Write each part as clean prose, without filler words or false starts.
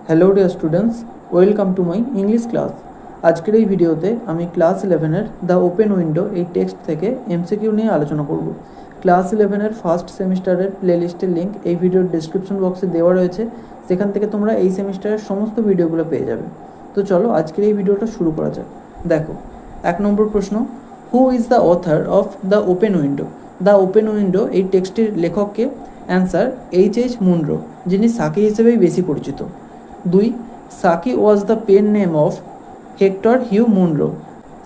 Hello dear students, welcome to my English class. আজকের এই ভিডিওতে আমি ক্লাস 11-এর দ্য ওপেন উইন্ডো এই টেক্সট থেকে এমসিকিউ নিয়ে আলোচনা করব। ক্লাস 11-এর ফার্স্ট সেমিস্টারের প্লেলিস্টের লিঙ্ক এই ভিডিওর ডেসক্রিপশন বক্সে দেওয়া রয়েছে, সেখান থেকে তোমরা এই সেমিস্টারের সমস্ত ভিডিওগুলো পেয়ে যাবে। তো চলো আজকের এই ভিডিওটা শুরু করা যাক। দেখো, 1 নম্বর প্রশ্ন, who is the author of the open window? The open window এই টেক্সটির লেখককে? অ্যান্সার এইচ মুনরো, যিনি সাকি হিসেবেই বেশি পরিচিত। 2. Saki was the pen name of Hector Hugh Munro.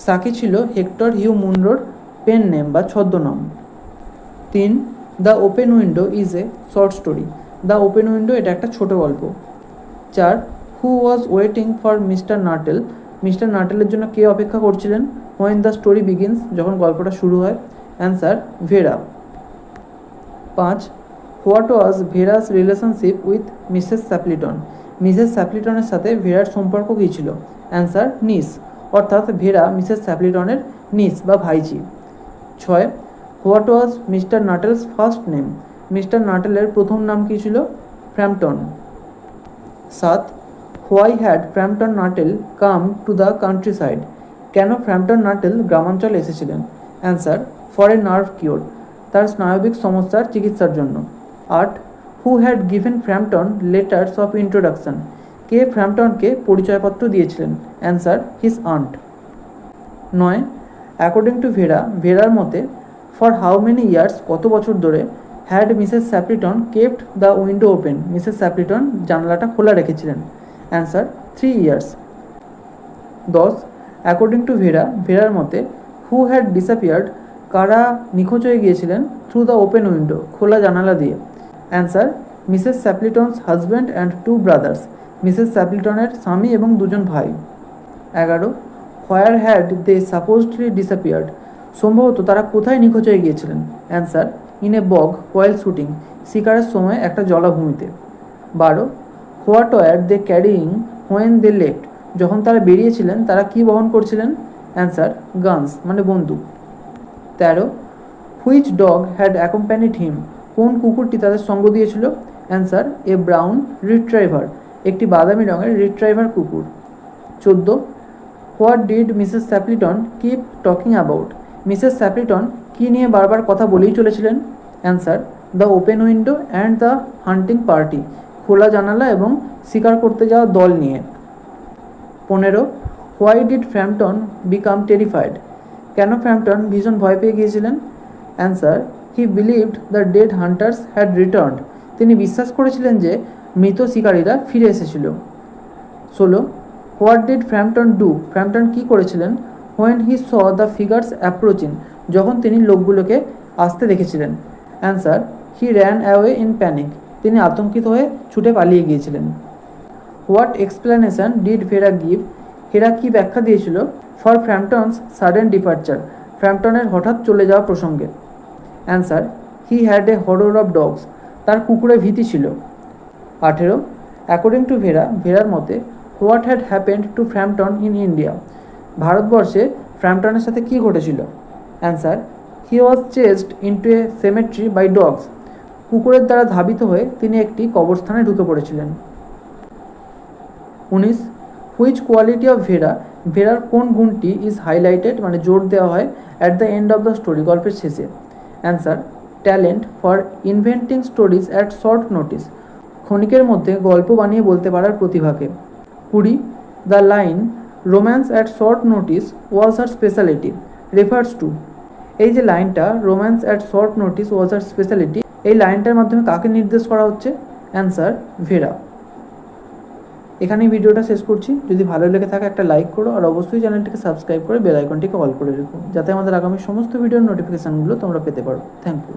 Saki ছিল হেক্টর হিউ মুনরোর পেন নেম বা ছদ্মনাম। 3. The open window is a short story. The open window এটা একটা ছোট গল্প। 4. Who was waiting for Mister Nuttel? Mister নাটেলের জন্য কে অপেক্ষা করছিলেন হোয়েন দ্য স্টোরি বিগিনস, যখন গল্পটা শুরু হয়? Answer Vera. 5. What was Vera's relationship with Mrs Sappleton? Mrs স্যাপলিটনের সাথে ভেরার সম্পর্ক কী ছিল? অ্যান্সার নিস, অর্থাৎ ভেরা মিসেস স্যাপলিটনের নিস বা ভাইঝি। 6. What was Mister Nuttel's first name? Mister নাটেলের প্রথম নাম কী ছিল? Framton. 7. Why had Framton Nuttel come to the countryside? কেন ফ্র্যাম্পটন নাটেল গ্রামাঞ্চলে এসেছিলেন? Answer for a nerve cure, তার স্নায়বিক সমস্যার চিকিৎসার জন্য। 8. Who had given Framton letters of introduction? কে ফ্র্যাম্পটনকে পরিচয়পত্র দিয়েছিলেন? Answer his aunt. 9. According to Vera, ভেরার মতে ফর হাউ মেনি ইয়ার্স, কত বছর ধরে had Mrs Sappleton kept the window open? Mrs Sappleton জানলাটা খোলা রেখেছিলেন? Answer 3 years. 10. According to Vera, ভেরার মতে হু হ্যাড ডিসঅ্যাপিয়ার্ড, কারা নিখোঁজ হয়ে গিয়েছিলেন থ্রু দ্য ওপেন উইন্ডো, খোলা জানালা দিয়ে? Answer Mrs Sappleton's husband and 2 brothers, Mrs স্যাপলিটনের স্বামী এবং 2জন ভাই। 11. Where had they supposedly disappeared? সম্ভবত তারা কোথায় নিখোঁজ হয়ে গিয়েছিলেন? Answer in a bog while shooting, শিকারের সময় একটা জলাভূমিতে। 12. What were they carrying when they left? যখন তারা বেরিয়েছিলেন তারা কি বহন করছিলেন? অ্যান্সার গানস, মানে বন্দুক। 13. হুইচ ডগ হ্যাড অ্যাকম্প্যানিড হিম? কোন কুকুরটি তাদের সঙ্গ দিয়েছিল? অ্যান্সার এ ব্রাউন রিট্রাইভার, একটি বাদামি রঙের রিট্রাইভার কুকুর। 14. What did Mrs Sappleton keep talking about? Mrs Sappleton কী নিয়ে বারবার কথা বলেই চলেছিলেন? Answer the open window and the hunting party, খোলা জানালা এবং শিকার করতে যাওয়া দল নিয়ে। 15. Why did Framton become terrified? কেন ফ্র্যাম্পটন ভীষণ ভয় পেয়ে গিয়েছিলেন? Answer he believed the dead hunters had returned, তিনি বিশ্বাস করেছিলেন যে মৃত শিকারীরা ফিরে এসেছিল। 16. What did Framton do? Framton কী করেছিলেন when he saw the figures approaching, যখন তিনি লোকগুলোকে আসতে দেখেছিলেন? Answer he ran away in panic, তিনি আতঙ্কিত হয়ে ছুটে পালিয়ে গিয়েছিলেন। What explanation did Vera give? Vera কী ব্যাখ্যা দিয়েছিল ফর ফ্র্যাম্পটনস সাডেন ডিপার্চার, ফ্র্যাম্পটনের হঠাৎ চলে যাওয়া প্রসঙ্গে? Answer he had a horror of dogs, তার কুকুরের ভীতি ছিল। 18. অ্যাকর্ডিং টু ভেরা, ভেরার মতে what had happened to Framton in India? ভারতবর্ষে ফ্র্যাম্পটনের সাথে কী ঘটেছিল? Answer he was chased into a cemetery by dogs, কুকুরের দ্বারা ধাবিত হয়ে তিনি একটি কবরস্থানে ঢুকে পড়েছিলেন। 19. হুইচ কোয়ালিটি অফ ভেরা, ভেরার কোন গুণটি ইজ হাইলাইটেড, মানে জোর দেওয়া হয় at the end of the story, গল্পের শেষে? Answer talent for inventing stories at short notice, ক্ষণিকের মধ্যে গল্প বানিয়ে বলতে পারার প্রতিভাকে। 20. The line romance at short notice was her speciality refers to? এই যে লাইনটা romance at short notice was her speciality, এই লাইনটার মাধ্যমে কাকে নির্দেশ করা হচ্ছে? অ্যান্সার ভেরা। এখানেই ভিডিওটা শেষ করছি। যদি ভালো লেগে থাকে একটা লাইক করো, আর অবশ্যই চ্যানেলটিকে সাবস্ক্রাইব করে বেল আইকনটিকে অল করে রেখো, যাতে আমাদের আগামী সমস্ত ভিডিওর নোটিফিকেশানগুলো তোমরা পেতে পারো। Thank you.